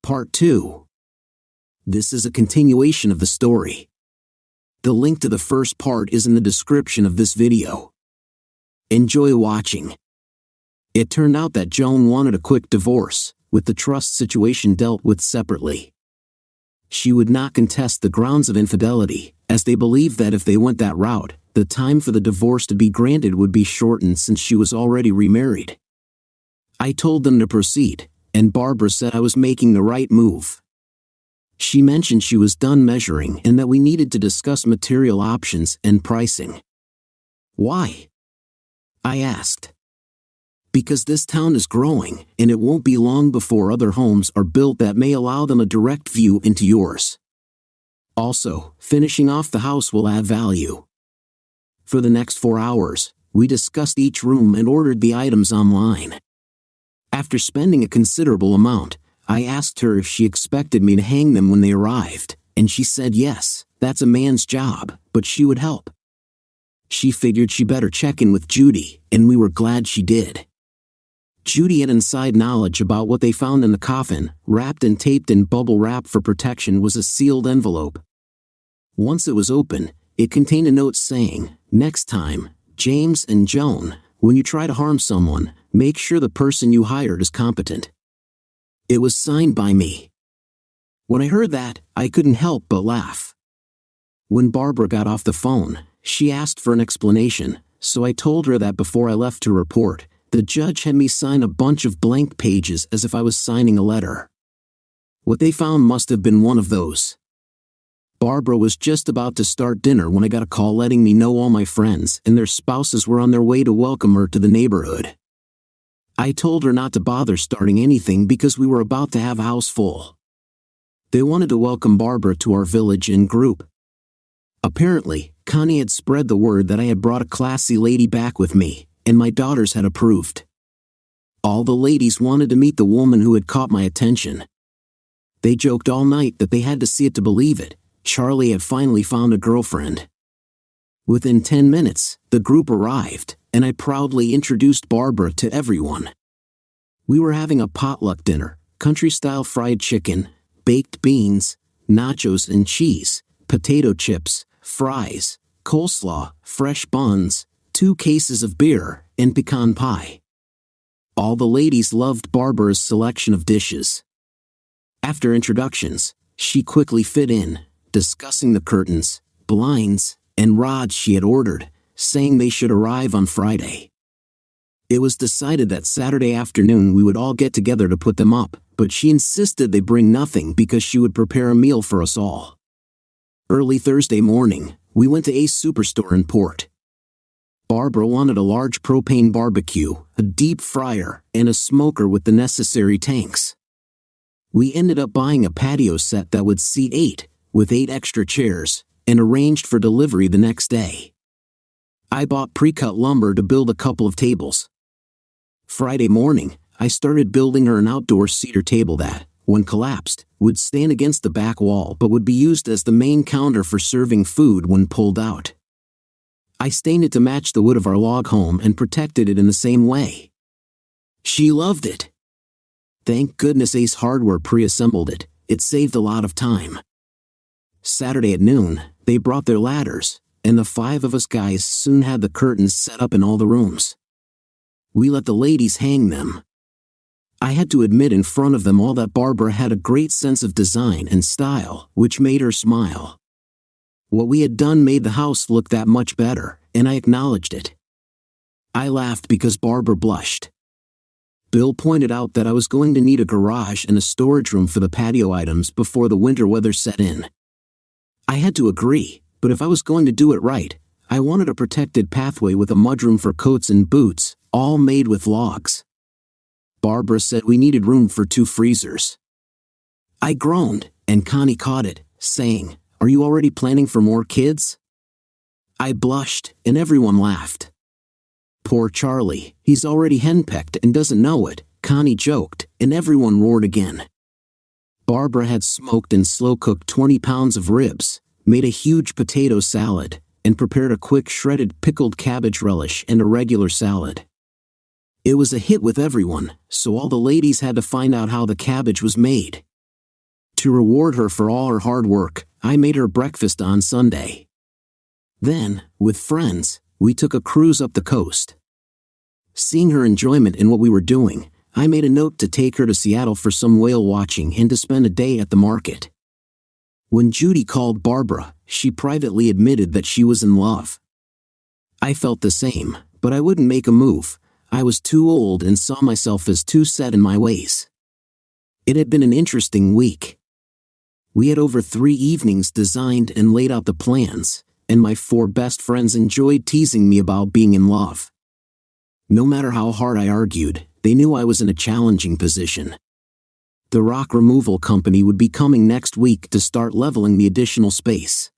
Part 2. This is a continuation of the story. The link to the first part is in the description of this video. Enjoy watching. It turned out that Joan wanted a quick divorce, with the trust situation dealt with separately. She would not contest the grounds of infidelity, as they believed that if they went that route, the time for the divorce to be granted would be shortened since she was already remarried. I told them to proceed, and Barbara said I was making the right move. She mentioned she was done measuring and that we needed to discuss material options and pricing. Why? I asked. Because this town is growing, and it won't be long before other homes are built that may allow them a direct view into yours. Also, finishing off the house will add value. For the next 4 hours, we discussed each room and ordered the items online. After spending a considerable amount, I asked her if she expected me to hang them when they arrived, and she said yes, that's a man's job, but she would help. She figured she better check in with Judy, and we were glad she did. Judy had inside knowledge about what they found in the coffin. Wrapped and taped in bubble wrap for protection was a sealed envelope. Once it was open, it contained a note saying, "Next time, James and Joan, when you try to harm someone, make sure the person you hired is competent." It was signed by me. When I heard that, I couldn't help but laugh. When Barbara got off the phone, she asked for an explanation, so I told her that before I left to report, the judge had me sign a bunch of blank pages as if I was signing a letter. What they found must have been one of those. Barbara was just about to start dinner when I got a call letting me know all my friends and their spouses were on their way to welcome her to the neighborhood. I told her not to bother starting anything because we were about to have a house full. They wanted to welcome Barbara to our village in group. Apparently, Connie had spread the word that I had brought a classy lady back with me, and my daughters had approved. All the ladies wanted to meet the woman who had caught my attention. They joked all night that they had to see it to believe it. Charlie had finally found a girlfriend. Within 10 minutes, the group arrived, and I proudly introduced Barbara to everyone. We were having a potluck dinner, country-style fried chicken, baked beans, nachos and cheese, potato chips, fries, coleslaw, fresh buns, 2 cases of beer, and pecan pie. All the ladies loved Barbara's selection of dishes. After introductions, she quickly fit in, discussing the curtains, blinds, and rods she had ordered, saying they should arrive on Friday. It was decided that Saturday afternoon we would all get together to put them up, but she insisted they bring nothing because she would prepare a meal for us all. Early Thursday morning, we went to Ace Superstore in Port. Barbara wanted a large propane barbecue, a deep fryer, and a smoker with the necessary tanks. We ended up buying a patio set that would seat 8, with 8 extra chairs, and arranged for delivery the next day. I bought pre-cut lumber to build a couple of tables. Friday morning, I started building her an outdoor cedar table that, when collapsed, would stand against the back wall but would be used as the main counter for serving food when pulled out. I stained it to match the wood of our log home and protected it in the same way. She loved it. Thank goodness Ace Hardware pre-assembled it. It saved a lot of time. Saturday at noon, they brought their ladders, and the 5 of us guys soon had the curtains set up in all the rooms. We let the ladies hang them. I had to admit in front of them all that Barbara had a great sense of design and style, which made her smile. What we had done made the house look that much better, and I acknowledged it. I laughed because Barbara blushed. Bill pointed out that I was going to need a garage and a storage room for the patio items before the winter weather set in. I had to agree, but if I was going to do it right, I wanted a protected pathway with a mudroom for coats and boots, all made with logs. Barbara said we needed room for 2 freezers. I groaned, and Connie caught it, saying, "Are you already planning for more kids?" I blushed, and everyone laughed. "Poor Charlie, he's already henpecked and doesn't know it," Connie joked, and everyone roared again. Barbara had smoked and slow-cooked 20 pounds of ribs, made a huge potato salad, and prepared a quick shredded pickled cabbage relish and a regular salad. It was a hit with everyone, so all the ladies had to find out how the cabbage was made. To reward her for all her hard work, I made her breakfast on Sunday. Then, with friends, we took a cruise up the coast. Seeing her enjoyment in what we were doing, I made a note to take her to Seattle for some whale watching and to spend a day at the market. When Judy called Barbara, she privately admitted that she was in love. I felt the same, but I wouldn't make a move. I was too old and saw myself as too set in my ways. It had been an interesting week. We had over 3 evenings designed and laid out the plans, and my 4 best friends enjoyed teasing me about being in love. No matter how hard I argued, they knew I was in a challenging position. The rock removal company would be coming next week to start leveling the additional space.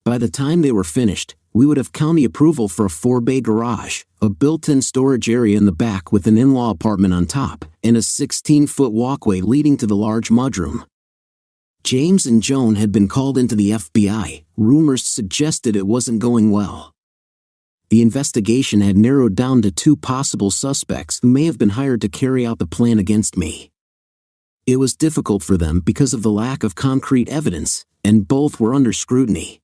By the time they were finished, we would have county approval for a 4-bay garage, a built-in storage area in the back with an in-law apartment on top, and a 16-foot walkway leading to the large mudroom. James and Joan had been called into the FBI. Rumors suggested it wasn't going well. The investigation had narrowed down to 2 possible suspects who may have been hired to carry out the plan against me. It was difficult for them because of the lack of concrete evidence, and both were under scrutiny.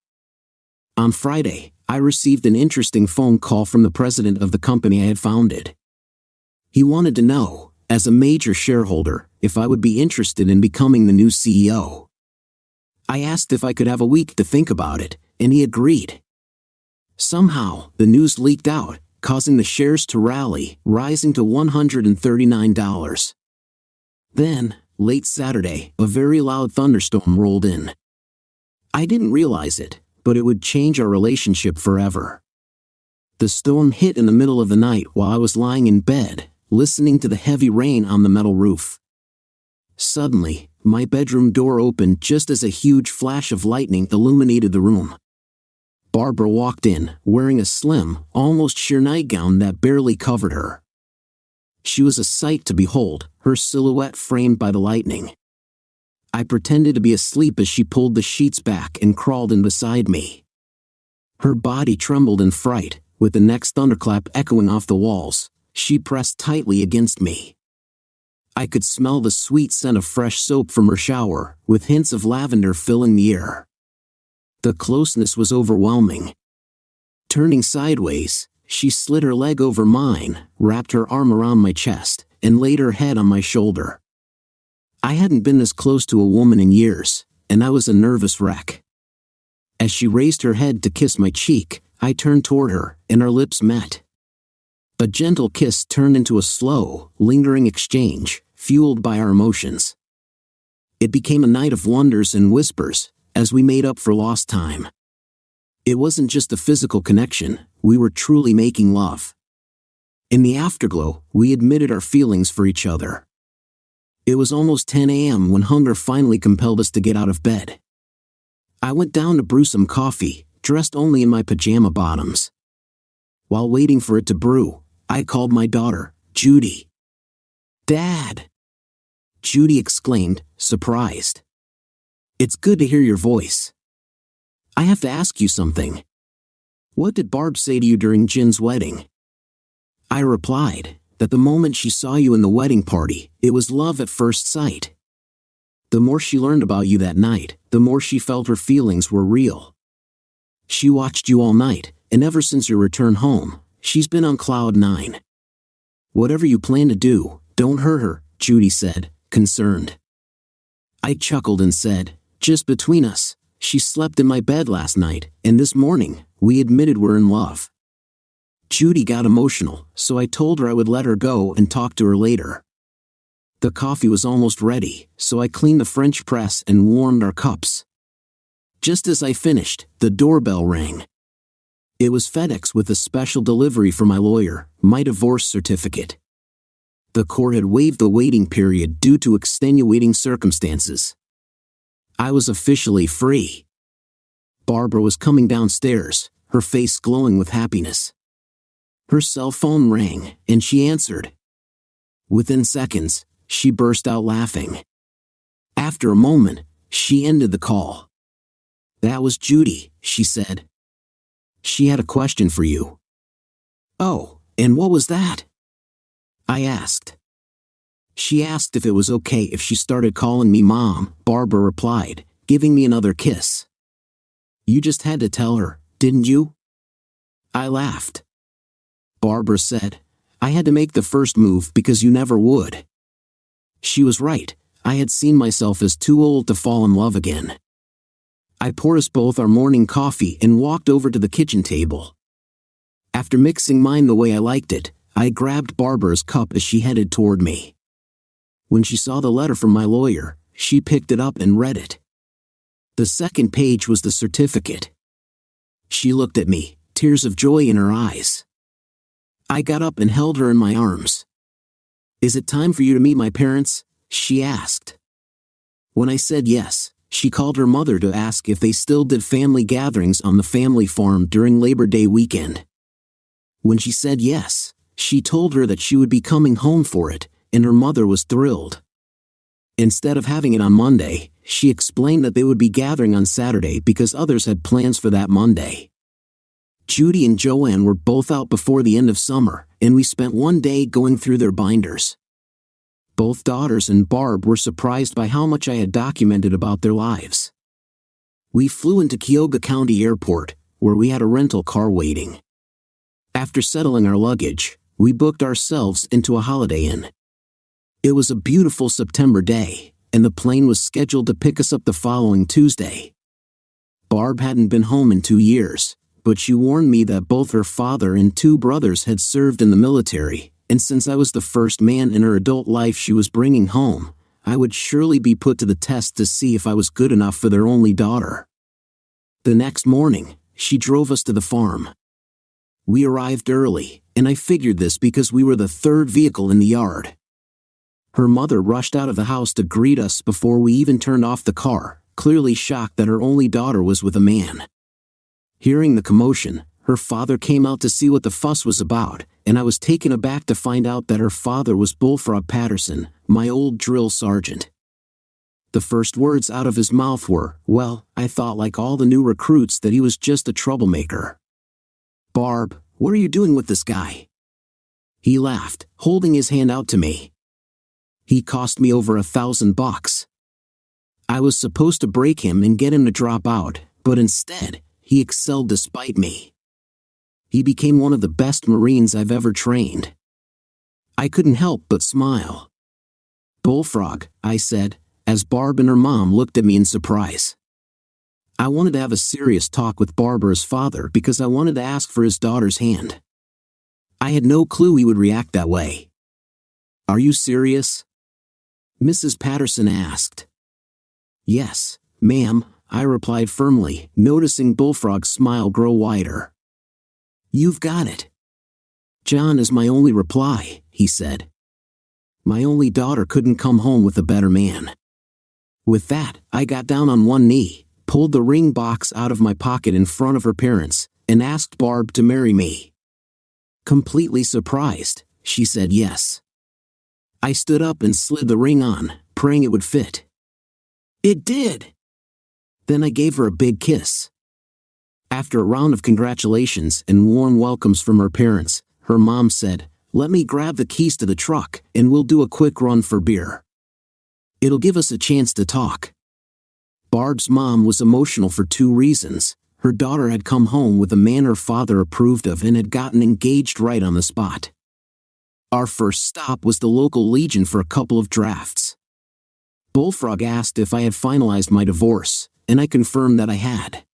On Friday, I received an interesting phone call from the president of the company I had founded. He wanted to know, as a major shareholder, if I would be interested in becoming the new CEO. I asked if I could have a week to think about it, and he agreed. Somehow, the news leaked out, causing the shares to rally, rising to $139. Then, late Saturday, a very loud thunderstorm rolled in. I didn't realize it, but it would change our relationship forever. The storm hit in the middle of the night while I was lying in bed, listening to the heavy rain on the metal roof. Suddenly, my bedroom door opened just as a huge flash of lightning illuminated the room. Barbara walked in, wearing a slim, almost sheer nightgown that barely covered her. She was a sight to behold, her silhouette framed by the lightning. I pretended to be asleep as she pulled the sheets back and crawled in beside me. Her body trembled in fright, with the next thunderclap echoing off the walls. She pressed tightly against me. I could smell the sweet scent of fresh soap from her shower, with hints of lavender filling the air. The closeness was overwhelming. Turning sideways, she slid her leg over mine, wrapped her arm around my chest, and laid her head on my shoulder. I hadn't been this close to a woman in years, and I was a nervous wreck. As she raised her head to kiss my cheek, I turned toward her, and our lips met. A gentle kiss turned into a slow, lingering exchange, fueled by our emotions. It became a night of wonders and whispers, as we made up for lost time. It wasn't just a physical connection, we were truly making love. In the afterglow, we admitted our feelings for each other. It was almost 10 a.m. when hunger finally compelled us to get out of bed. I went down to brew some coffee, dressed only in my pajama bottoms. While waiting for it to brew, I called my daughter, Judy. "Dad!" Judy exclaimed, surprised. "It's good to hear your voice. I have to ask you something. What did Barb say to you during Jin's wedding?" I replied that the moment she saw you in the wedding party, it was love at first sight. The more she learned about you that night, the more she felt her feelings were real. She watched you all night, and ever since your return home, she's been on cloud 9. "Whatever you plan to do, don't hurt her," Judy said, concerned. I chuckled and said, "Just between us, she slept in my bed last night, and this morning, we admitted we're in love." Judy got emotional, so I told her I would let her go and talk to her later. The coffee was almost ready, so I cleaned the French press and warmed our cups. Just as I finished, the doorbell rang. It was FedEx with a special delivery for my lawyer, my divorce certificate. The court had waived the waiting period due to extenuating circumstances. I was officially free. Barbara was coming downstairs, her face glowing with happiness. Her cell phone rang, and she answered. Within seconds, she burst out laughing. After a moment, she ended the call. "That was Judy," she said. "She had a question for you." "Oh, and what was that?" I asked. She asked if it was okay if she started calling me Mom, Barbara replied, giving me another kiss. You just had to tell her, didn't you? I laughed. Barbara said, I had to make the first move because you never would. She was right. I had seen myself as too old to fall in love again. I poured us both our morning coffee and walked over to the kitchen table. After mixing mine the way I liked it, I grabbed Barbara's cup as she headed toward me. When she saw the letter from my lawyer, she picked it up and read it. The second page was the certificate. She looked at me, tears of joy in her eyes. I got up and held her in my arms. Is it time for you to meet my parents? She asked. When I said yes, she called her mother to ask if they still did family gatherings on the family farm during Labor Day weekend. When she said yes, she told her that she would be coming home for it, and her mother was thrilled. Instead of having it on Monday, she explained that they would be gathering on Saturday because others had plans for that Monday. Judy and Joanne were both out before the end of summer, and we spent one day going through their binders. Both daughters and Barb were surprised by how much I had documented about their lives. We flew into Cuyahoga County Airport, where we had a rental car waiting. After settling our luggage, we booked ourselves into a Holiday Inn. It was a beautiful September day, and the plane was scheduled to pick us up the following Tuesday. Barb hadn't been home in 2 years, but she warned me that both her father and 2 brothers had served in the military, and since I was the first man in her adult life she was bringing home, I would surely be put to the test to see if I was good enough for their only daughter. The next morning, she drove us to the farm. We arrived early, and I figured this because we were the third vehicle in the yard. Her mother rushed out of the house to greet us before we even turned off the car, clearly shocked that her only daughter was with a man. Hearing the commotion, her father came out to see what the fuss was about, and I was taken aback to find out that her father was Bullfrog Patterson, my old drill sergeant. The first words out of his mouth were, well, I thought like all the new recruits that he was just a troublemaker. Barb, what are you doing with this guy? He laughed, holding his hand out to me. He cost me over $1,000. I was supposed to break him and get him to drop out, but instead, he excelled despite me. He became one of the best Marines I've ever trained. I couldn't help but smile. Bullfrog, I said, as Barb and her mom looked at me in surprise. I wanted to have a serious talk with Barbara's father because I wanted to ask for his daughter's hand. I had no clue he would react that way. Are you serious? Mrs. Patterson asked. Yes, ma'am, I replied firmly, noticing Bullfrog's smile grow wider. You've got it. John is my only reply, he said. My only daughter couldn't come home with a better man. With that, I got down on one knee, pulled the ring box out of my pocket in front of her parents, and asked Barb to marry me. Completely surprised, she said yes. I stood up and slid the ring on, praying it would fit. It did! Then I gave her a big kiss. After a round of congratulations and warm welcomes from her parents, her mom said, let me grab the keys to the truck and we'll do a quick run for beer. It'll give us a chance to talk. Barb's mom was emotional for 2 reasons. Her daughter had come home with a man her father approved of and had gotten engaged right on the spot. Our first stop was the local Legion for a couple of drafts. Bullfrog asked if I had finalized my divorce, and I confirmed that I had.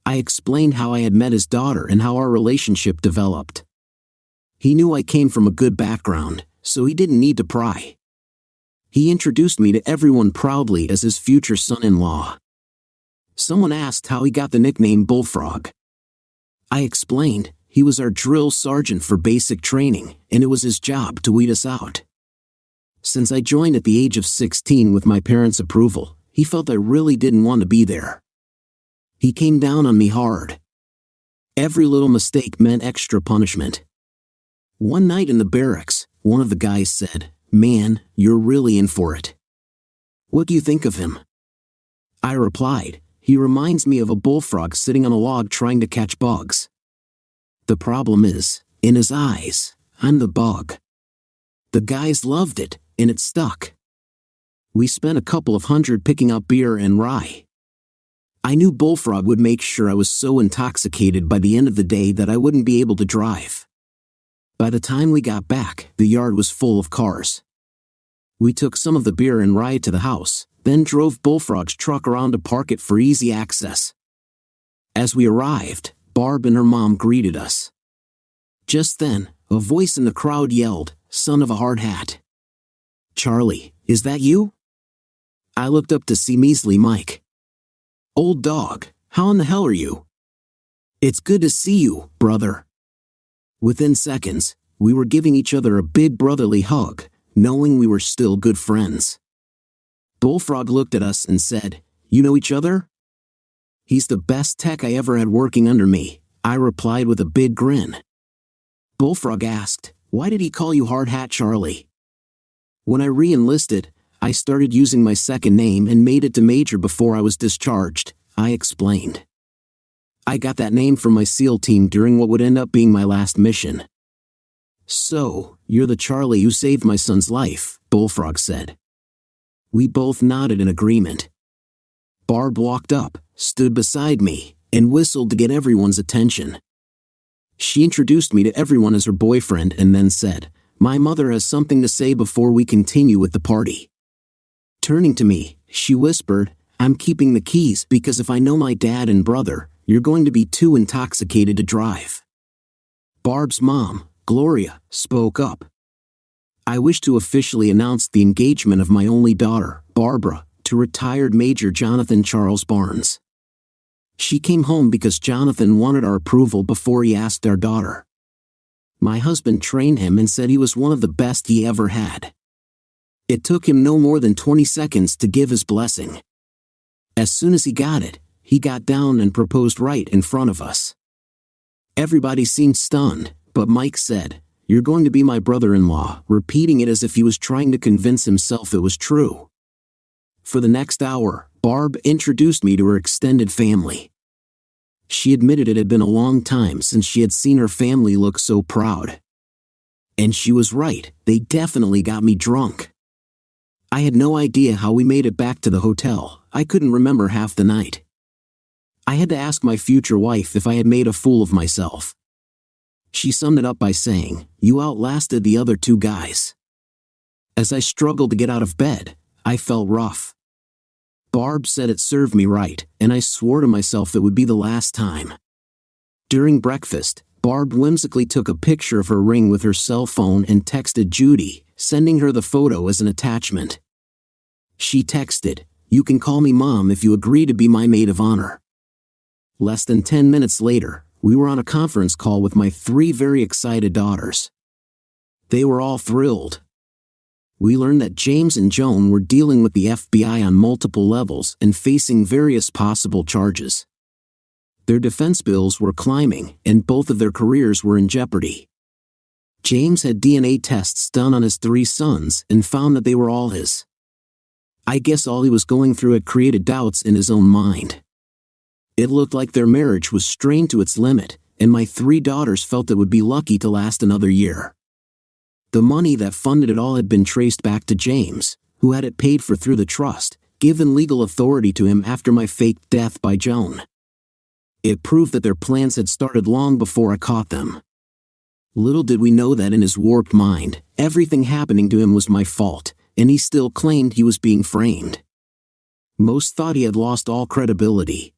I explained how I had met his daughter and how our relationship developed. He knew I came from a good background, so he didn't need to pry. He introduced me to everyone proudly as his future son-in-law. Someone asked how he got the nickname Bullfrog. I explained, he was our drill sergeant for basic training, and it was his job to weed us out. Since I joined at the age of 16 with my parents' approval, he felt I really didn't want to be there. He came down on me hard. Every little mistake meant extra punishment. One night in the barracks, one of the guys said, "Man, you're really in for it. What do you think of him?" I replied, "He reminds me of a bullfrog sitting on a log trying to catch bugs. The problem is, in his eyes, I'm the bug." The guys loved it, and it stuck. We spent a couple of hundred picking up beer and rye. I knew Bullfrog would make sure I was so intoxicated by the end of the day that I wouldn't be able to drive. By the time we got back, the yard was full of cars. We took some of the beer and rye to the house, then drove Bullfrog's truck around to park it for easy access. As we arrived, Barb and her mom greeted us. Just then, a voice in the crowd yelled, "Son of a hard hat." "Charlie, is that you?" I looked up to see measly Mike. "Old dog, how in the hell are you?" "It's good to see you, brother." Within seconds, we were giving each other a big brotherly hug, knowing we were still good friends. Bullfrog looked at us and said, "You know each other?" "He's the best tech I ever had working under me," I replied with a big grin. Bullfrog asked, "Why did he call you Hard Hat Charlie?" "When I re-enlisted, I started using my second name and made it to Major before I was discharged," I explained. "I got that name from my SEAL team during what would end up being my last mission." "So, you're the Charlie who saved my son's life," Bullfrog said. We both nodded in agreement. Barb walked up, stood beside me, and whistled to get everyone's attention. She introduced me to everyone as her boyfriend and then said, "My mother has something to say before we continue with the party." Turning to me, she whispered, "I'm keeping the keys because if I know my dad and brother, you're going to be too intoxicated to drive." Barb's mom, Gloria, spoke up. "I wish to officially announce the engagement of my only daughter, Barbara, to retired Major Jonathan Charles Barnes. She came home because Jonathan wanted our approval before he asked our daughter. My husband trained him and said he was one of the best he ever had. It took him no more than 20 seconds to give his blessing. As soon as he got it, he got down and proposed right in front of us." Everybody seemed stunned, but Mike said, "You're going to be my brother-in-law," repeating it as if he was trying to convince himself it was true. For the next hour, Barb introduced me to her extended family. She admitted it had been a long time since she had seen her family look so proud. And she was right, they definitely got me drunk. I had no idea how we made it back to the hotel. I couldn't remember half the night. I had to ask my future wife if I had made a fool of myself. She summed it up by saying, "You outlasted the other two guys." As I struggled to get out of bed, I felt rough. Barb said it served me right, and I swore to myself it would be the last time. During breakfast, Barb whimsically took a picture of her ring with her cell phone and texted Judy, sending her the photo as an attachment. She texted, "You can call me Mom if you agree to be my maid of honor." Less than 10 minutes later, we were on a conference call with my 3 very excited daughters. They were all thrilled. We learned that James and Joan were dealing with the FBI on multiple levels and facing various possible charges. Their defense bills were climbing, and both of their careers were in jeopardy. James had DNA tests done on his 3 sons and found that they were all his. I guess all he was going through had created doubts in his own mind. It looked like their marriage was strained to its limit, and my 3 daughters felt it would be lucky to last another year. The money that funded it all had been traced back to James, who had it paid for through the trust, given legal authority to him after my faked death by Joan. It proved that their plans had started long before I caught them. Little did we know that in his warped mind, everything happening to him was my fault, and he still claimed he was being framed. Most thought he had lost all credibility.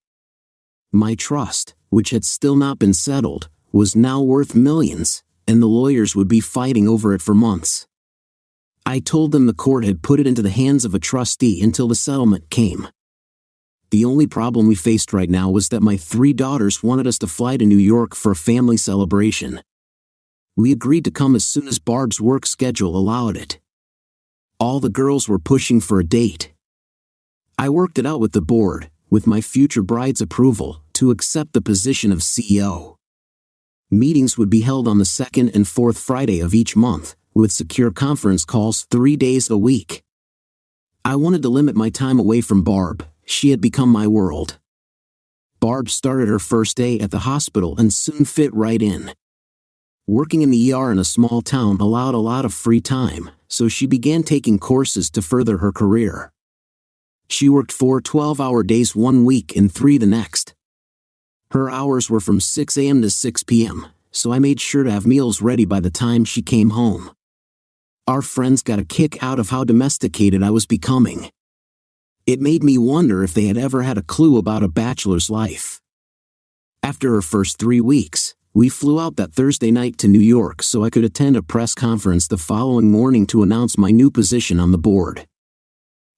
My trust, which had still not been settled, was now worth millions, and the lawyers would be fighting over it for months. I told them the court had put it into the hands of a trustee until the settlement came. The only problem we faced right now was that my 3 daughters wanted us to fly to New York for a family celebration. We agreed to come as soon as Barb's work schedule allowed it. All the girls were pushing for a date. I worked it out with the board, with my future bride's approval, to accept the position of CEO. Meetings would be held on the 2nd and 4th Friday of each month, with secure conference calls 3 days a week. I wanted to limit my time away from Barb. She had become my world. Barb started her first day at the hospital and soon fit right in. Working in the ER in a small town allowed a lot of free time, so she began taking courses to further her career. She worked 4 12-hour days one week and 3 the next. Her hours were from 6 a.m. to 6 p.m., so I made sure to have meals ready by the time she came home. Our friends got a kick out of how domesticated I was becoming. It made me wonder if they had ever had a clue about a bachelor's life. After her first 3 weeks, we flew out that Thursday night to New York so I could attend a press conference the following morning to announce my new position on the board.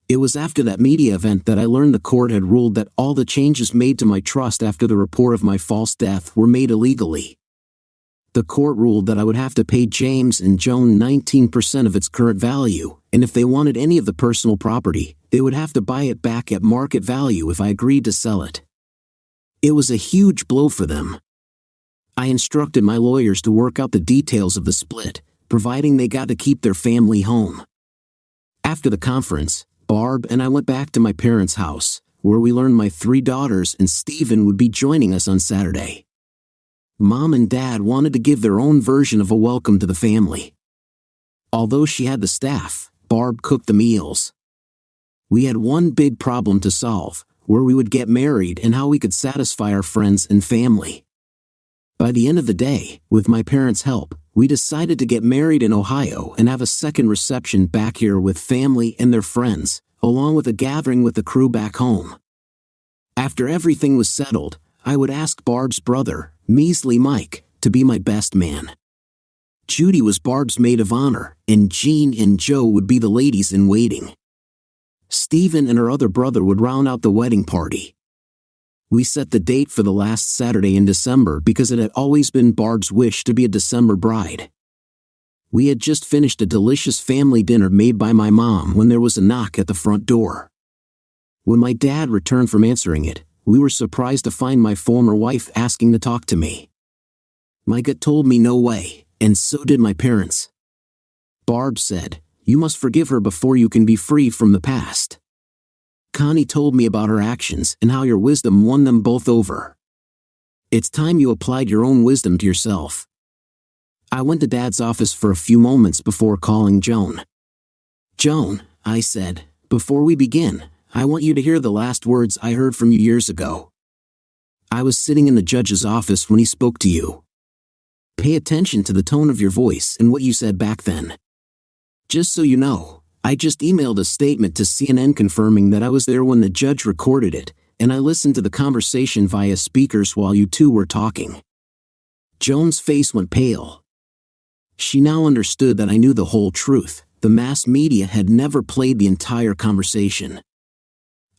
It was after that media event that I learned the court had ruled that all the changes made to my trust after the report of my false death were made illegally. The court ruled that I would have to pay James and Joan 19% of its current value, and if they wanted any of the personal property, they would have to buy it back at market value if I agreed to sell it. It was a huge blow for them. I instructed my lawyers to work out the details of the split, providing they got to keep their family home. After the conference, Barb and I went back to my parents' house, where we learned my 3 daughters and Stephen would be joining us on Saturday. Mom and Dad wanted to give their own version of a welcome to the family. Although she had the staff, Barb cooked the meals. We had one big problem to solve, where we would get married and how we could satisfy our friends and family. By the end of the day, with my parents' help, we decided to get married in Ohio and have a second reception back here with family and their friends, along with a gathering with the crew back home. After everything was settled, I would ask Barb's brother, Measly Mike, to be my best man. Judy was Barb's maid of honor, and Jean and Joe would be the ladies in waiting. Stephen and her other brother would round out the wedding party. We set the date for the last Saturday in December because it had always been Barb's wish to be a December bride. We had just finished a delicious family dinner made by my mom when there was a knock at the front door. When my dad returned from answering it, we were surprised to find my former wife asking to talk to me. My gut told me no way, and so did my parents. Barb said, "You must forgive her before you can be free from the past." Connie told me about her actions and how your wisdom won them both over. It's time you applied your own wisdom to yourself. I went to Dad's office for a few moments before calling Joan. "Joan," I said, "before we begin, I want you to hear the last words I heard from you years ago. I was sitting in the judge's office when he spoke to you. Pay attention to the tone of your voice and what you said back then. Just so you know, I just emailed a statement to CNN confirming that I was there when the judge recorded it, and I listened to the conversation via speakers while you two were talking." Joan's face went pale. She now understood that I knew the whole truth. The mass media had never played the entire conversation.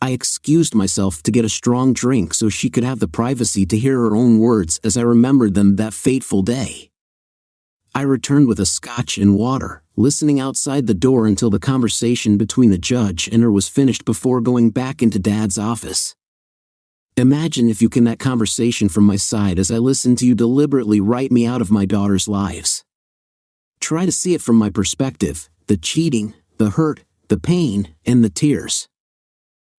I excused myself to get a strong drink so she could have the privacy to hear her own words as I remembered them that fateful day. I returned with a scotch and water, listening outside the door until the conversation between the judge and her was finished before going back into Dad's office. Imagine if you can that conversation from my side as I listened to you deliberately write me out of my daughter's lives. Try to see it from my perspective, the cheating, the hurt, the pain, and the tears.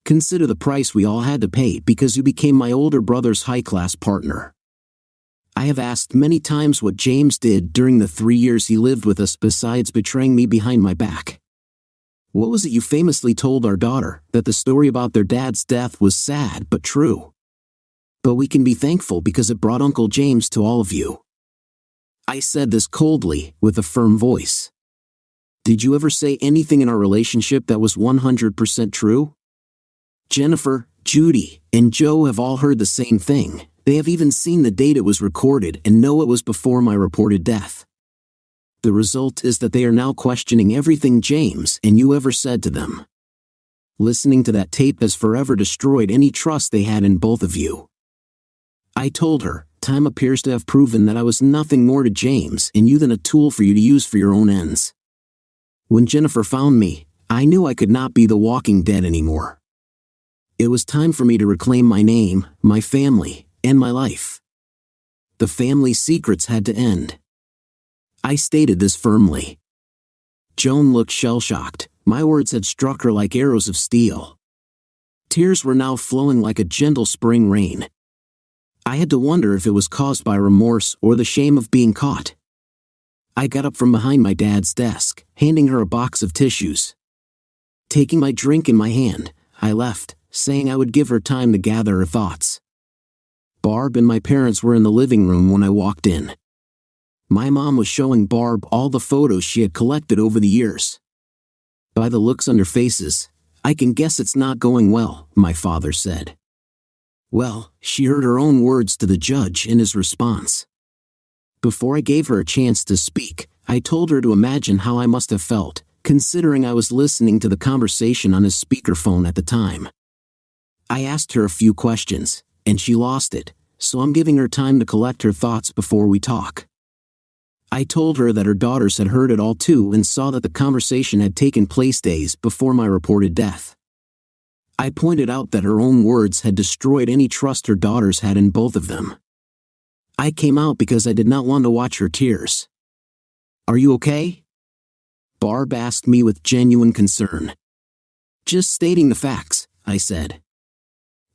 Consider the price we all had to pay because you became my older brother's high-class partner. I have asked many times what James did during the 3 years he lived with us besides betraying me behind my back. What was it you famously told our daughter, that the story about their dad's death was sad but true? But we can be thankful because it brought Uncle James to all of you. I said this coldly, with a firm voice. Did you ever say anything in our relationship that was 100% true? Jennifer, Judy, and Joe have all heard the same thing. They have even seen the date it was recorded and know it was before my reported death. The result is that they are now questioning everything James and you ever said to them. Listening to that tape has forever destroyed any trust they had in both of you. I told her, time appears to have proven that I was nothing more to James and you than a tool for you to use for your own ends. When Jennifer found me, I knew I could not be the walking dead anymore. It was time for me to reclaim my name, my family, and my life. The family secrets had to end. I stated this firmly. Joan looked shell-shocked. My words had struck her like arrows of steel. Tears were now flowing like a gentle spring rain. I had to wonder if it was caused by remorse or the shame of being caught. I got up from behind my dad's desk, handing her a box of tissues. Taking my drink in my hand, I left, saying I would give her time to gather her thoughts. Barb and my parents were in the living room when I walked in. My mom was showing Barb all the photos she had collected over the years. By the looks on their faces, I can guess it's not going well, my father said. Well, she heard her own words to the judge in his response. Before I gave her a chance to speak, I told her to imagine how I must have felt, considering I was listening to the conversation on his speakerphone at the time. I asked her a few questions, and she lost it, so I'm giving her time to collect her thoughts before we talk. I told her that her daughters had heard it all too and saw that the conversation had taken place days before my reported death. I pointed out that her own words had destroyed any trust her daughters had in both of them. I came out because I did not want to watch her tears. "Are you okay?" Barb asked me with genuine concern. "Just stating the facts," I said.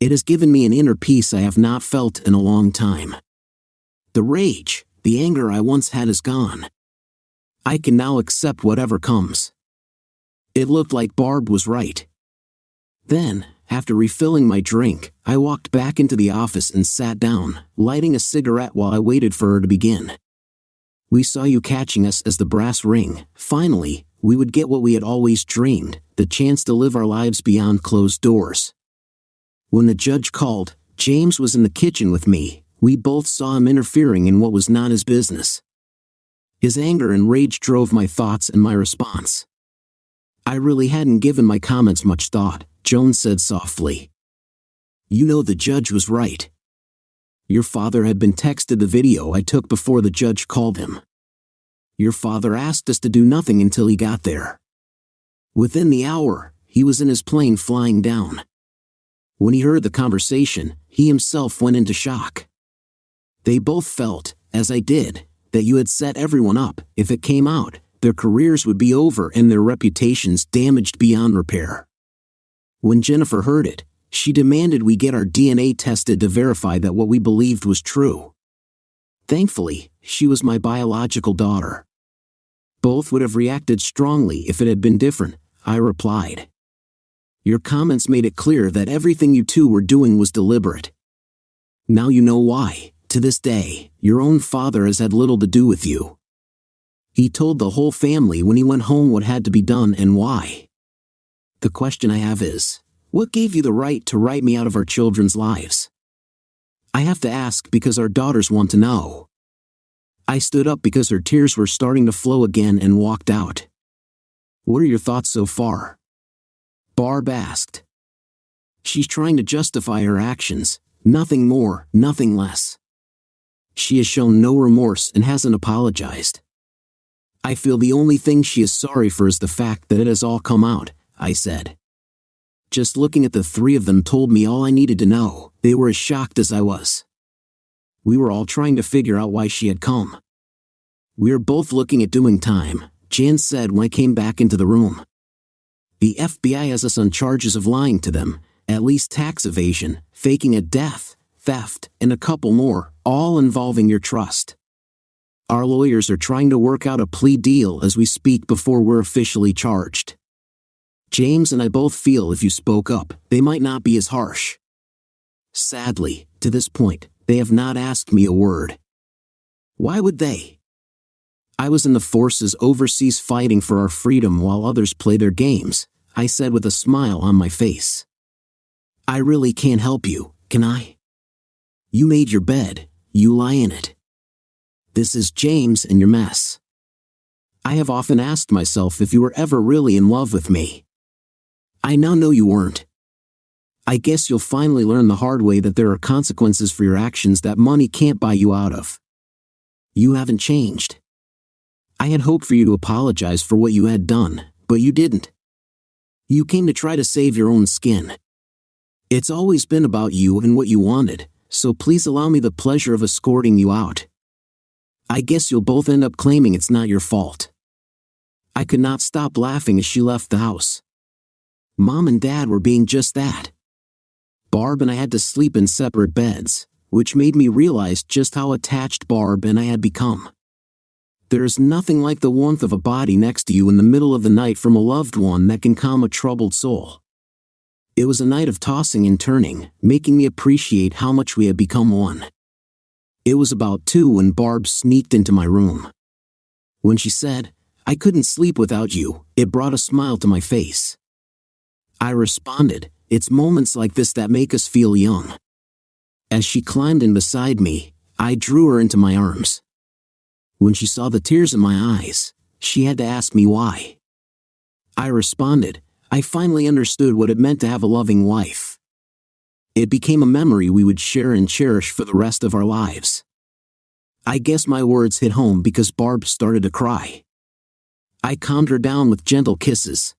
"It has given me an inner peace I have not felt in a long time. The rage, the anger I once had is gone. I can now accept whatever comes." It looked like Barb was right. Then, after refilling my drink, I walked back into the office and sat down, lighting a cigarette while I waited for her to begin. "We saw you catching us as the brass ring. Finally, we would get what we had always dreamed, the chance to live our lives beyond closed doors." When the judge called, James was in the kitchen with me. We both saw him interfering in what was not his business. His anger and rage drove my thoughts and my response. "I really hadn't given my comments much thought," Joan said softly. "You know the judge was right. Your father had been texted the video I took before the judge called him. Your father asked us to do nothing until he got there. Within the hour, he was in his plane flying down. When he heard the conversation, he himself went into shock. They both felt, as I did, that you had set everyone up. If it came out, their careers would be over and their reputations damaged beyond repair. When Jennifer heard it, she demanded we get our DNA tested to verify that what we believed was true. Thankfully, she was my biological daughter. Both would have reacted strongly if it had been different," I replied. "Your comments made it clear that everything you two were doing was deliberate. Now you know why. To this day, your own father has had little to do with you. He told the whole family when he went home what had to be done and why. The question I have is, what gave you the right to write me out of our children's lives? I have to ask because our daughters want to know." I stood up because her tears were starting to flow again and walked out. "What are your thoughts so far?" Barb asked. "She's trying to justify her actions, nothing more, nothing less. She has shown no remorse and hasn't apologized. I feel the only thing she is sorry for is the fact that it has all come out," I said. Just looking at the three of them told me all I needed to know. They were as shocked as I was. We were all trying to figure out why she had come. "We are both looking at doing time," Jan said when I came back into the room. "The FBI has us on charges of lying to them, at least tax evasion, faking a death, theft, and a couple more, all involving your trust. Our lawyers are trying to work out a plea deal as we speak before we're officially charged. James and I both feel if you spoke up, they might not be as harsh. Sadly, to this point, they have not asked me a word. Why would they? I was in the forces overseas fighting for our freedom while others play their games," I said with a smile on my face. "I really can't help you, can I? You made your bed, you lie in it. This is James and your mess. I have often asked myself if you were ever really in love with me. I now know you weren't. I guess you'll finally learn the hard way that there are consequences for your actions that money can't buy you out of. You haven't changed. I had hoped for you to apologize for what you had done, but you didn't. You came to try to save your own skin. It's always been about you and what you wanted, so please allow me the pleasure of escorting you out. I guess you'll both end up claiming it's not your fault." I could not stop laughing as she left the house. Mom and Dad were being just that. Barb and I had to sleep in separate beds, which made me realize just how attached Barb and I had become. There is nothing like the warmth of a body next to you in the middle of the night from a loved one that can calm a troubled soul. It was a night of tossing and turning, making me appreciate how much we had become one. It was about 2 when Barb sneaked into my room. When she said, "I couldn't sleep without you," it brought a smile to my face. I responded, "It's moments like this that make us feel young." As she climbed in beside me, I drew her into my arms. When she saw the tears in my eyes, she had to ask me why. I responded, "I finally understood what it meant to have a loving wife." It became a memory we would share and cherish for the rest of our lives. I guess my words hit home because Barb started to cry. I calmed her down with gentle kisses.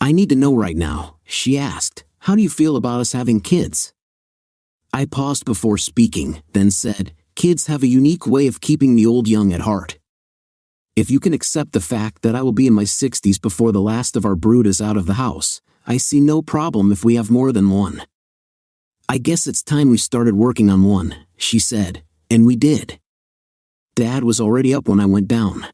"I need to know right now," she asked, "how do you feel about us having kids?" I paused before speaking, then said, "Kids have a unique way of keeping the old young at heart. If you can accept the fact that I will be in my 60s before the last of our brood is out of the house, I see no problem if we have more than one." "I guess it's time we started working on one," she said, and we did. Dad was already up when I went down.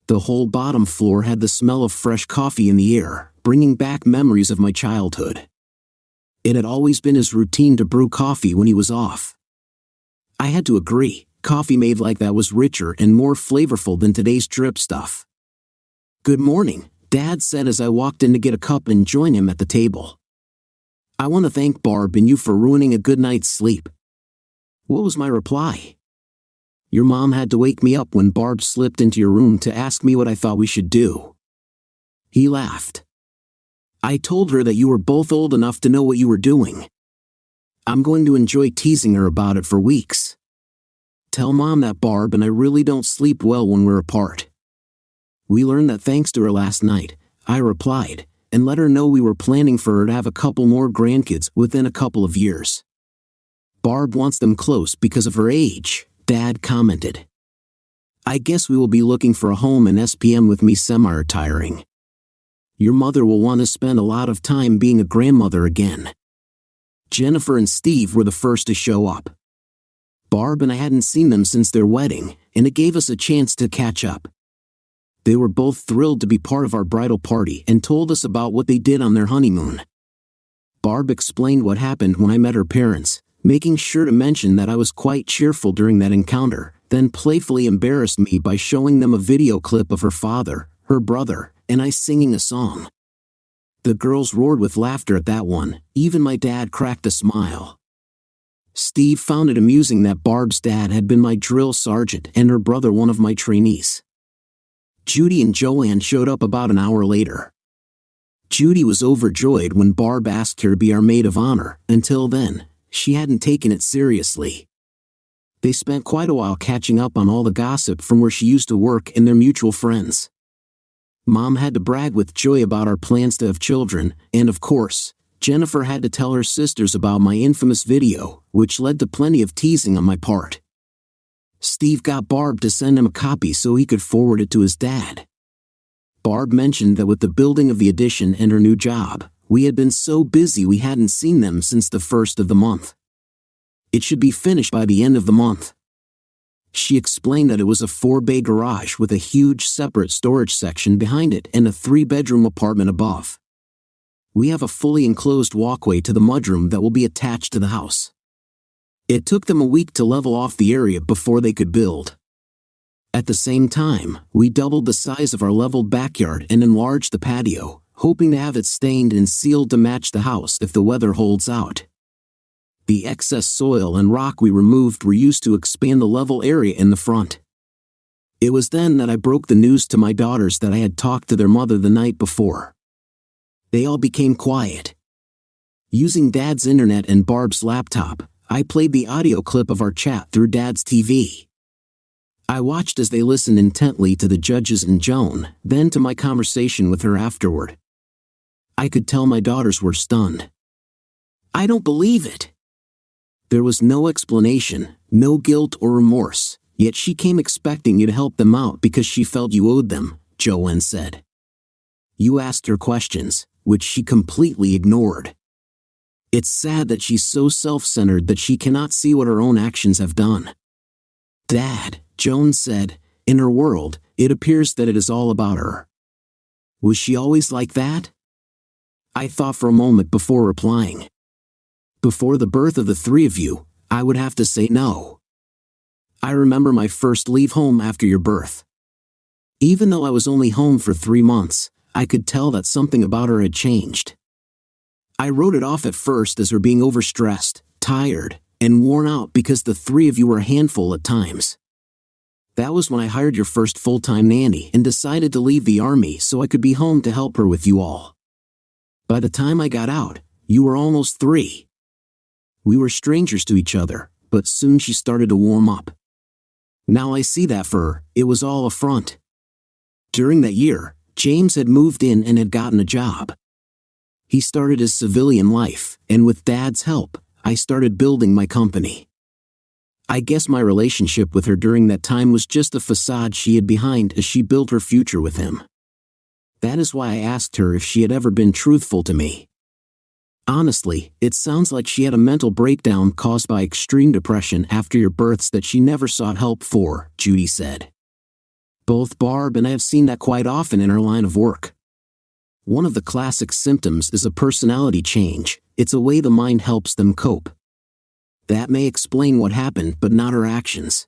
The whole bottom floor had the smell of fresh coffee in the air, bringing back memories of my childhood. It had always been his routine to brew coffee when he was off. I had to agree, coffee made like that was richer and more flavorful than today's drip stuff. "Good morning," Dad said as I walked in to get a cup and join him at the table. "I want to thank Barb and you for ruining a good night's sleep." What was my reply? "Your mom had to wake me up when Barb slipped into your room to ask me what I thought we should do." He laughed. "I told her that you were both old enough to know what you were doing. I'm going to enjoy teasing her about it for weeks. Tell Mom that Barb and I really don't sleep well when we're apart." "We learned that thanks to her last night," I replied, and let her know we were planning for her to have a couple more grandkids within a couple of years. "Barb wants them close because of her age," Dad commented. "I guess we will be looking for a home in SPM with me semi-retiring. Your mother will want to spend a lot of time being a grandmother again." Jennifer and Steve were the first to show up. Barb and I hadn't seen them since their wedding, and it gave us a chance to catch up. They were both thrilled to be part of our bridal party and told us about what they did on their honeymoon. Barb explained what happened when I met her parents, making sure to mention that I was quite cheerful during that encounter, then playfully embarrassed me by showing them a video clip of her father, her brother, and I singing a song. The girls roared with laughter at that one, even my dad cracked a smile. Steve found it amusing that Barb's dad had been my drill sergeant and her brother one of my trainees. Judy and Joanne showed up about an hour later. Judy was overjoyed when Barb asked her to be our maid of honor. Until then, she hadn't taken it seriously. They spent quite a while catching up on all the gossip from where she used to work and their mutual friends. Mom had to brag with joy about our plans to have children, and of course, Jennifer had to tell her sisters about my infamous video, which led to plenty of teasing on my part. Steve got Barb to send him a copy so he could forward it to his dad. Barb mentioned that with the building of the addition and her new job, we had been so busy we hadn't seen them since the first of the month. It should be finished by the end of the month. She explained that it was a 4-bay garage with a huge separate storage section behind it and a 3-bedroom apartment above. We have a fully enclosed walkway to the mudroom that will be attached to the house. It took them a week to level off the area before they could build. At the same time, we doubled the size of our leveled backyard and enlarged the patio, hoping to have it stained and sealed to match the house if the weather holds out. The excess soil and rock we removed were used to expand the level area in the front. It was then that I broke the news to my daughters that I had talked to their mother the night before. They all became quiet. Using Dad's internet and Barb's laptop, I played the audio clip of our chat through Dad's TV. I watched as they listened intently to the judges and Joan, then to my conversation with her afterward. I could tell my daughters were stunned. "I don't believe it." There was no explanation, no guilt or remorse, yet she came expecting you to help them out because she felt you owed them, Joanne said. You asked her questions, which she completely ignored. It's sad that she's so self-centered that she cannot see what her own actions have done. Dad, Joan said, In her world, it appears that it is all about her. Was she always like that? I thought for a moment before replying. Before the birth of the three of you, I would have to say no. I remember my first leave home after your birth. Even though I was only home for 3 months, I could tell that something about her had changed. I wrote it off at first as her being overstressed, tired, and worn out because the three of you were a handful at times. That was when I hired your first full-time nanny and decided to leave the army so I could be home to help her with you all. By the time I got out, you were almost 3. We were strangers to each other, but soon she started to warm up. Now I see that for her, it was all a front. During that year, James had moved in and had gotten a job. He started his civilian life, and with Dad's help, I started building my company. I guess my relationship with her during that time was just a facade she hid behind as she built her future with him. That is why I asked her if she had ever been truthful to me. Honestly, it sounds like she had a mental breakdown caused by extreme depression after your births that she never sought help for, Judy said. Both Barb and I have seen that quite often in our line of work. One of the classic symptoms is a personality change. It's a way the mind helps them cope. That may explain what happened, but not her actions.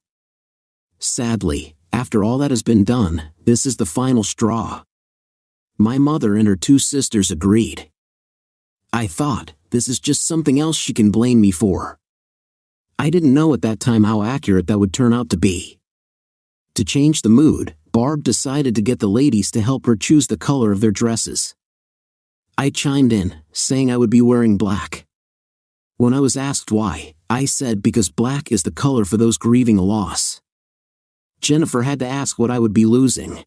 Sadly, after all that has been done, this is the final straw. My mother and her 2 sisters agreed. I thought, this is just something else she can blame me for. I didn't know at that time how accurate that would turn out to be. To change the mood, Barb decided to get the ladies to help her choose the color of their dresses. I chimed in, saying I would be wearing black. When I was asked why, I said because black is the color for those grieving a loss. Jennifer had to ask what I would be losing.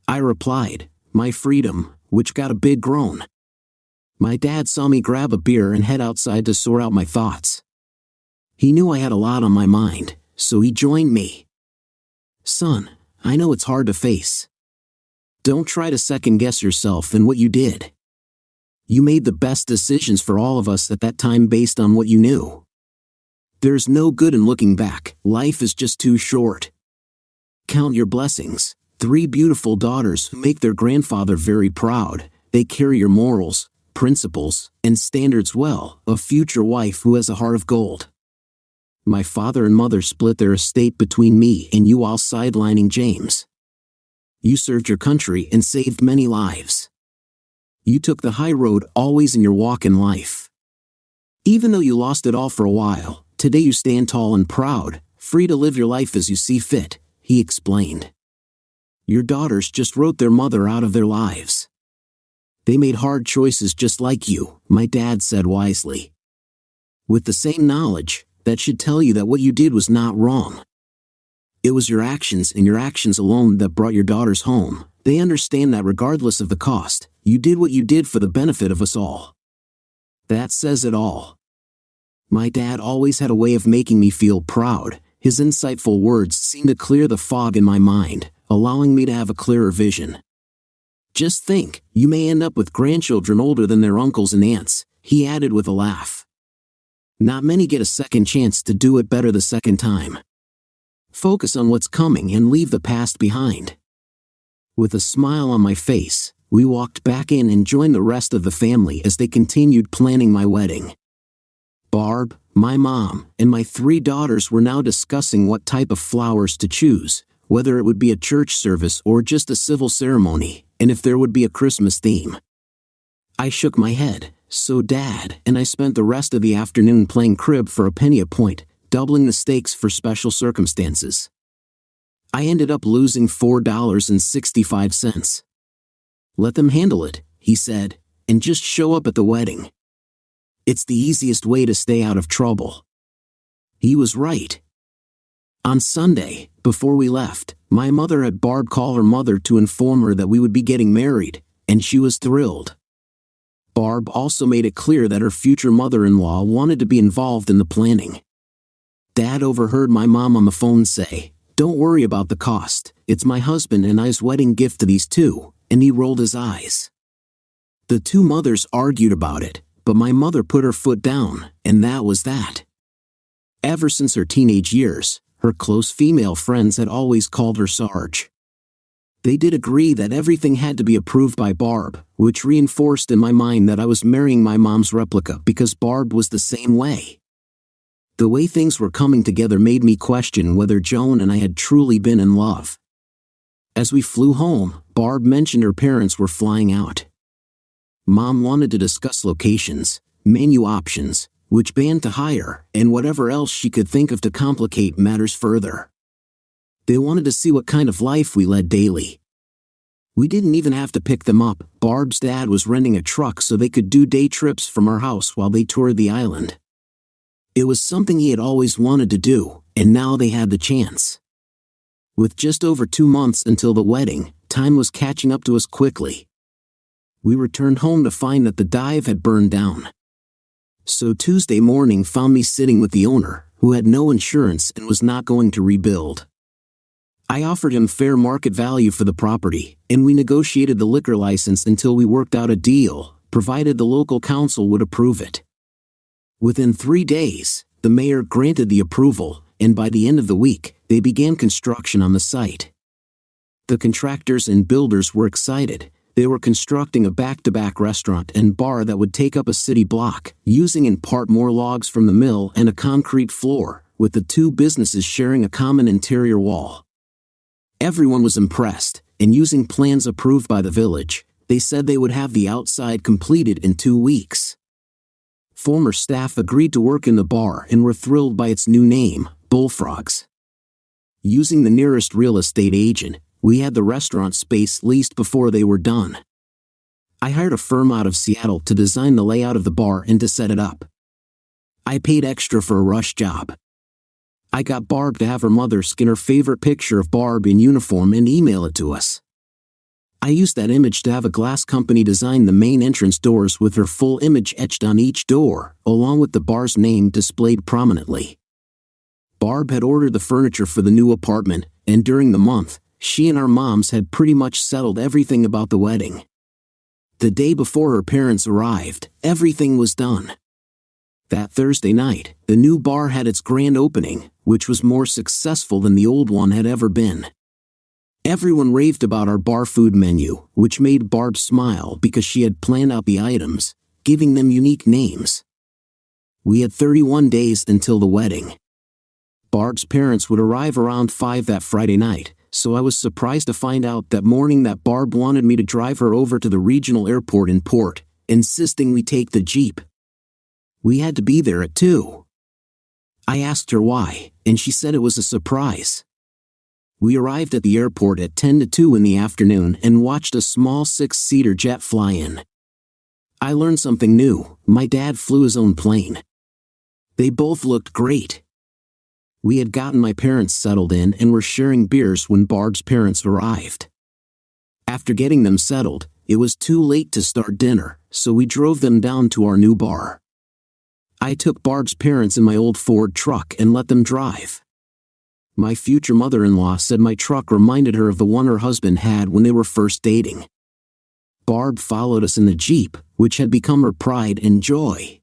I replied, my freedom, which got a big groan. My dad saw me grab a beer and head outside to sort out my thoughts. He knew I had a lot on my mind, so he joined me. Son, I know it's hard to face. Don't try to second-guess yourself and what you did. You made the best decisions for all of us at that time based on what you knew. There's no good in looking back, life is just too short. Count your blessings, 3 beautiful daughters who make their grandfather very proud. They carry your morals, principles, and standards well, a future wife who has a heart of gold. My father and mother split their estate between me and you while sidelining James. You served your country and saved many lives. You took the high road always in your walk in life. Even though you lost it all for a while, today you stand tall and proud, free to live your life as you see fit, he explained. Your daughters just wrote their mother out of their lives. They made hard choices just like you, my dad said wisely. With the same knowledge, that should tell you that what you did was not wrong. It was your actions and your actions alone that brought your daughters home. They understand that regardless of the cost, you did what you did for the benefit of us all. That says it all. My dad always had a way of making me feel proud. His insightful words seemed to clear the fog in my mind, allowing me to have a clearer vision. Just think, you may end up with grandchildren older than their uncles and aunts, he added with a laugh. Not many get a second chance to do it better the second time. Focus on what's coming and leave the past behind. With a smile on my face, we walked back in and joined the rest of the family as they continued planning my wedding. Barb, my mom, and my 3 daughters were now discussing what type of flowers to choose, whether it would be a church service or just a civil ceremony, and if there would be a Christmas theme. I shook my head, so Dad and I spent the rest of the afternoon playing crib for a penny a point, doubling the stakes for special circumstances. I ended up losing $4.65. Let them handle it, he said, and just show up at the wedding. It's the easiest way to stay out of trouble. He was right. On Sunday, before we left, my mother had Barb call her mother to inform her that we would be getting married, and she was thrilled. Barb also made it clear that her future mother-in-law wanted to be involved in the planning. Dad overheard my mom on the phone say, "Don't worry about the cost, it's my husband and I's wedding gift to these 2, and he rolled his eyes. The 2 mothers argued about it, but my mother put her foot down, and that was that. Ever since her teenage years, her close female friends had always called her Sarge. They did agree that everything had to be approved by Barb, which reinforced in my mind that I was marrying my mom's replica because Barb was the same way. The way things were coming together made me question whether Joan and I had truly been in love. As we flew home, Barb mentioned her parents were flying out. Mom wanted to discuss locations, menu options, which band to hire, and whatever else she could think of to complicate matters further. They wanted to see what kind of life we led daily. We didn't even have to pick them up. Barb's dad was renting a truck so they could do day trips from our house while they toured the island. It was something he had always wanted to do, and now they had the chance. With just over 2 months until the wedding, time was catching up to us quickly. We returned home to find that the dive had burned down. So Tuesday morning found me sitting with the owner, who had no insurance and was not going to rebuild. I offered him fair market value for the property, and we negotiated the liquor license until we worked out a deal, provided the local council would approve it. Within 3 days, the mayor granted the approval, and by the end of the week, they began construction on the site. The contractors and builders were excited. They were constructing a back-to-back restaurant and bar that would take up a city block, using in part more logs from the mill and a concrete floor, with the two businesses sharing a common interior wall. Everyone was impressed, and using plans approved by the village, they said they would have the outside completed in 2 weeks. Former staff agreed to work in the bar and were thrilled by its new name, Bullfrogs. Using the nearest real estate agent, we had the restaurant space leased before they were done. I hired a firm out of Seattle to design the layout of the bar and to set it up. I paid extra for a rush job. I got Barb to have her mother skin her favorite picture of Barb in uniform and email it to us. I used that image to have a glass company design the main entrance doors with her full image etched on each door, along with the bar's name displayed prominently. Barb had ordered the furniture for the new apartment, and during the month, she and our moms had pretty much settled everything about the wedding. The day before her parents arrived, everything was done. That Thursday night, the new bar had its grand opening, which was more successful than the old one had ever been. Everyone raved about our bar food menu, which made Barb smile because she had planned out the items, giving them unique names. We had 31 days until the wedding. Barb's parents would arrive around 5 that Friday night, so I was surprised to find out that morning that Barb wanted me to drive her over to the regional airport in Port, insisting we take the Jeep. We had to be there at 2. I asked her why, and she said it was a surprise. We arrived at the airport at 10 to 2 in the afternoon and watched a small 6-seater jet fly in. I learned something new. My dad flew his own plane. They both looked great. We had gotten my parents settled in and were sharing beers when Barb's parents arrived. After getting them settled, it was too late to start dinner, so we drove them down to our new bar. I took Barb's parents in my old Ford truck and let them drive. My future mother-in-law said my truck reminded her of the one her husband had when they were first dating. Barb followed us in the Jeep, which had become her pride and joy.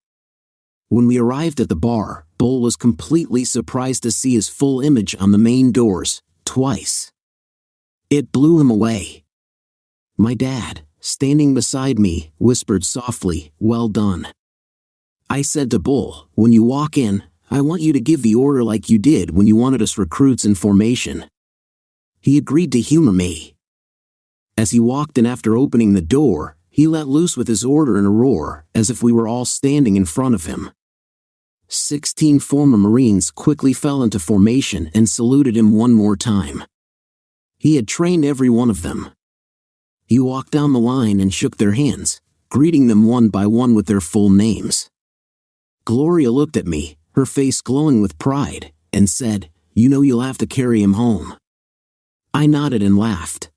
When we arrived at the bar, Bull was completely surprised to see his full image on the main doors, twice. It blew him away. My dad, standing beside me, whispered softly, "Well done." I said to Bull, "When you walk in, I want you to give the order like you did when you wanted us recruits in formation." He agreed to humor me. As he walked in after opening the door, he let loose with his order in a roar, as if we were all standing in front of him. 16 former Marines quickly fell into formation and saluted him one more time. He had trained every one of them. He walked down the line and shook their hands, greeting them one by one with their full names. Gloria looked at me, her face glowing with pride, and said, "You know you'll have to carry him home." I nodded and laughed.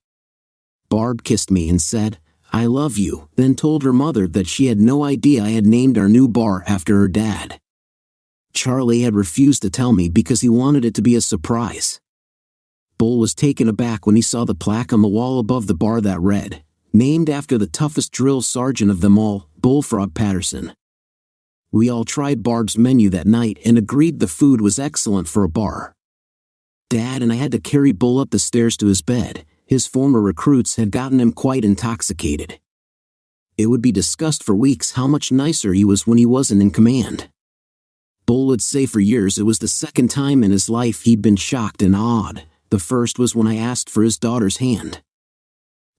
Barb kissed me and said, "I love you," then told her mother that she had no idea I had named our new bar after her dad. Charlie had refused to tell me because he wanted it to be a surprise. Bull was taken aback when he saw the plaque on the wall above the bar that read, "Named after the toughest drill sergeant of them all, Bullfrog Patterson." We all tried Barb's menu that night and agreed the food was excellent for a bar. Dad and I had to carry Bull up the stairs to his bed. His former recruits had gotten him quite intoxicated. It would be discussed for weeks how much nicer he was when he wasn't in command. Bull would say for years it was the second time in his life he'd been shocked and awed. The first was when I asked for his daughter's hand.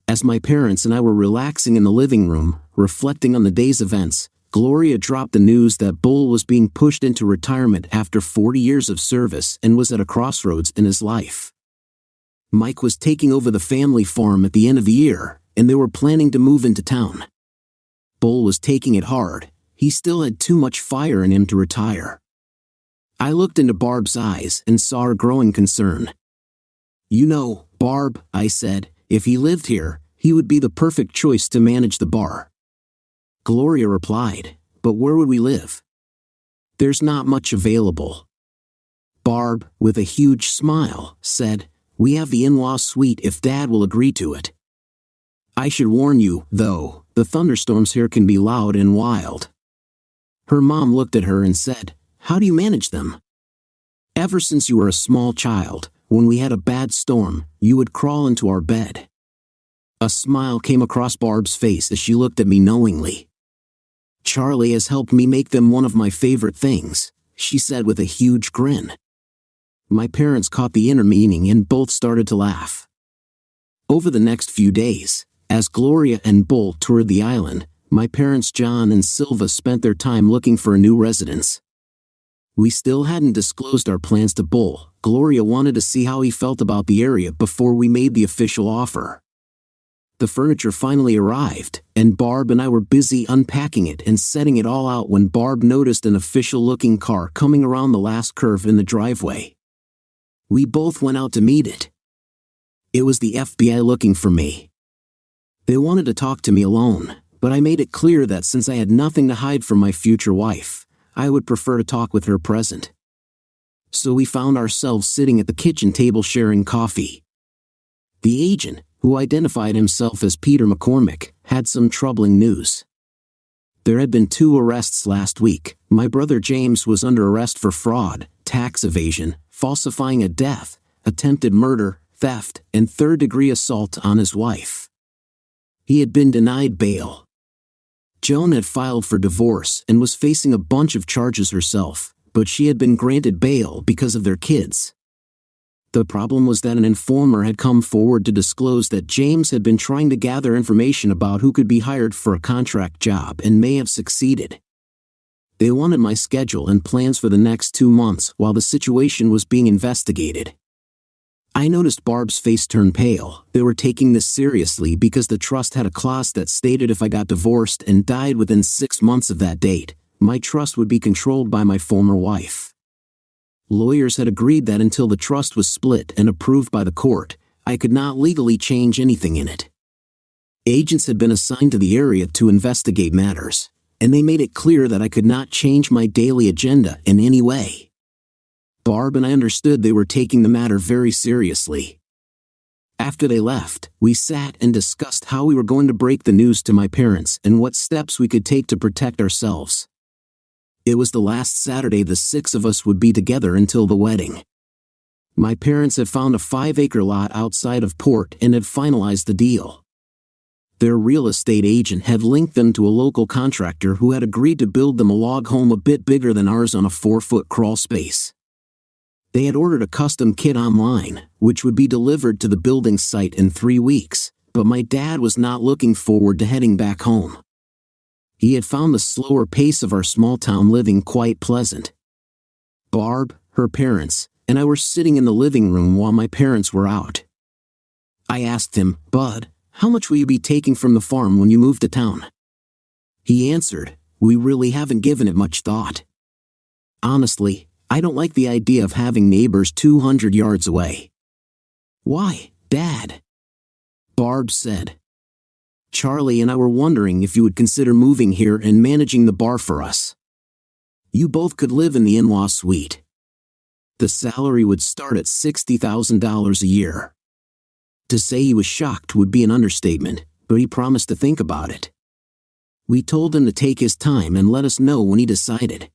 As my parents and I were relaxing in the living room, reflecting on the day's events, Gloria dropped the news that Bull was being pushed into retirement after 40 years of service and was at a crossroads in his life. Mike was taking over the family farm at the end of the year, and they were planning to move into town. Bull was taking it hard. He still had too much fire in him to retire. I looked into Barb's eyes and saw her growing concern. "You know, Barb," I said, "if he lived here, he would be the perfect choice to manage the bar." Gloria replied, "But where would we live? There's not much available." Barb, with a huge smile, said, "We have the in-law suite if Dad will agree to it. I should warn you, though, the thunderstorms here can be loud and wild." Her mom looked at her and said, "How do you manage them?" "Ever since you were a small child, when we had a bad storm, you would crawl into our bed." A smile came across Barb's face as she looked at me knowingly. "Charlie has helped me make them one of my favorite things," she said with a huge grin. My parents caught the inner meaning and both started to laugh. Over the next few days, as Gloria and Bull toured the island, my parents John and Silva spent their time looking for a new residence. We still hadn't disclosed our plans to Bull. Gloria wanted to see how he felt about the area before we made the official offer. The furniture finally arrived, and Barb and I were busy unpacking it and setting it all out when Barb noticed an official-looking car coming around the last curve in the driveway. We both went out to meet it. It was the FBI looking for me. They wanted to talk to me alone, but I made it clear that since I had nothing to hide from my future wife, I would prefer to talk with her present. So we found ourselves sitting at the kitchen table sharing coffee. The agent, who identified himself as Peter McCormick, had some troubling news. There had been 2 arrests last week. My brother James was under arrest for fraud, tax evasion, falsifying a death, attempted murder, theft, and third-degree assault on his wife. He had been denied bail. Joan had filed for divorce and was facing a bunch of charges herself, but she had been granted bail because of their kids. The problem was that an informer had come forward to disclose that James had been trying to gather information about who could be hired for a contract job and may have succeeded. They wanted my schedule and plans for the next 2 months while the situation was being investigated. I noticed Barb's face turn pale. They were taking this seriously because the trust had a clause that stated if I got divorced and died within 6 months of that date, my trust would be controlled by my former wife. Lawyers had agreed that until the trust was split and approved by the court, I could not legally change anything in it. Agents had been assigned to the area to investigate matters, and they made it clear that I could not change my daily agenda in any way. Barb and I understood they were taking the matter very seriously. After they left, we sat and discussed how we were going to break the news to my parents and what steps we could take to protect ourselves. It was the last Saturday the 6 of us would be together until the wedding. My parents had found a 5-acre lot outside of port and had finalized the deal. Their real estate agent had linked them to a local contractor who had agreed to build them a log home a bit bigger than ours on a 4-foot crawl space. They had ordered a custom kit online, which would be delivered to the building site in 3 weeks, but my dad was not looking forward to heading back home. He had found the slower pace of our small-town living quite pleasant. Barb, her parents, and I were sitting in the living room while my parents were out. I asked him, "Bud, how much will you be taking from the farm when you move to town?" He answered, "We really haven't given it much thought. Honestly, I don't like the idea of having neighbors 200 yards away." "Why, Dad?" Barb said. "Charlie and I were wondering if you would consider moving here and managing the bar for us. You both could live in the in-law suite. The salary would start at $60,000 a year." To say he was shocked would be an understatement, but he promised to think about it. We told him to take his time and let us know when he decided.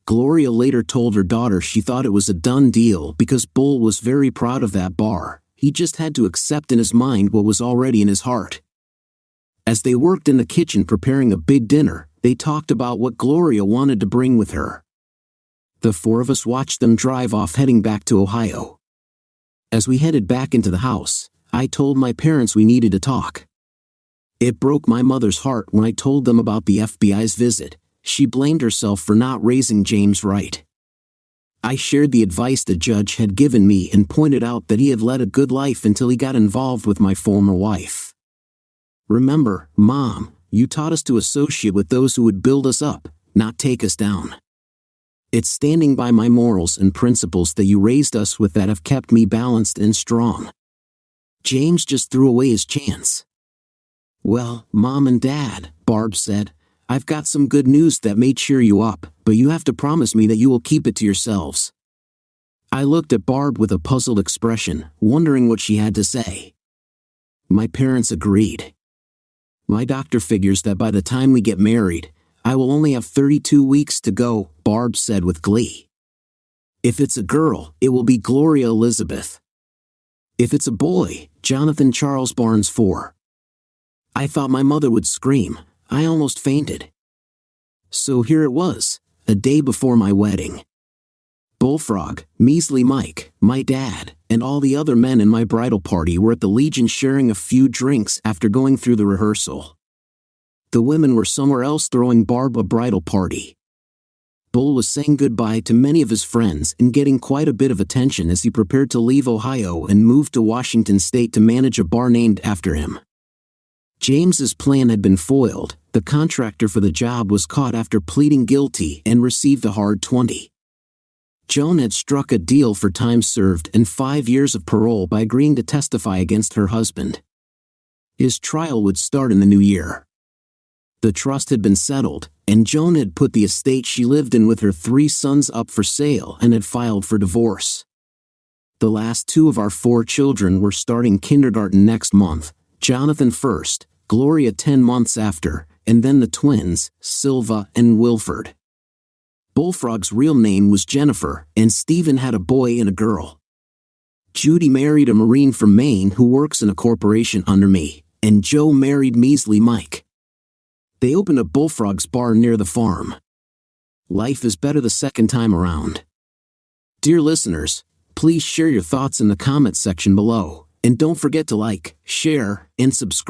Gloria later told her daughter she thought it was a done deal because Bull was very proud of that bar. He just had to accept in his mind what was already in his heart. As they worked in the kitchen preparing a big dinner, they talked about what Gloria wanted to bring with her. The four of us watched them drive off heading back to Ohio. As we headed back into the house, I told my parents we needed to talk. It broke my mother's heart when I told them about the FBI's visit. She blamed herself for not raising James right. I shared the advice the judge had given me and pointed out that he had led a good life until he got involved with my former wife. Remember, Mom, you taught us to associate with those who would build us up, not take us down. It's standing by my morals and principles that you raised us with that have kept me balanced and strong. James just threw away his chance. Well, Mom and Dad, Barb said, I've got some good news that may cheer you up, but you have to promise me that you will keep it to yourselves. I looked at Barb with a puzzled expression, wondering what she had to say. My parents agreed. My doctor figures that by the time we get married, I will only have 32 weeks to go, Barb said with glee. If it's a girl, it will be Gloria Elizabeth. If it's a boy, Jonathan Charles Barnes IV. I thought my mother would scream. I almost fainted. So here it was, a day before my wedding. Bullfrog, Measly Mike, my dad, and all the other men in my bridal party were at the Legion sharing a few drinks after going through the rehearsal. The women were somewhere else throwing Barb a bridal party. Bull was saying goodbye to many of his friends and getting quite a bit of attention as he prepared to leave Ohio and move to Washington State to manage a bar named after him. James's plan had been foiled. The contractor for the job was caught after pleading guilty and received a hard 20. Joan had struck a deal for time served and 5 years of parole by agreeing to testify against her husband. His trial would start in the new year. The trust had been settled, and Joan had put the estate she lived in with her 3 sons up for sale and had filed for divorce. The last 2 of our 4 children were starting kindergarten next month, Jonathan first, Gloria 10 months after, and then the twins, Silva and Wilford. Bullfrog's real name was Jennifer, and Stephen had a boy and a girl. Judy married a Marine from Maine who works in a corporation under me, and Joe married Measly Mike. They opened a Bullfrog's bar near the farm. Life is better the second time around. Dear listeners, please share your thoughts in the comments section below, and don't forget to like, share, and subscribe.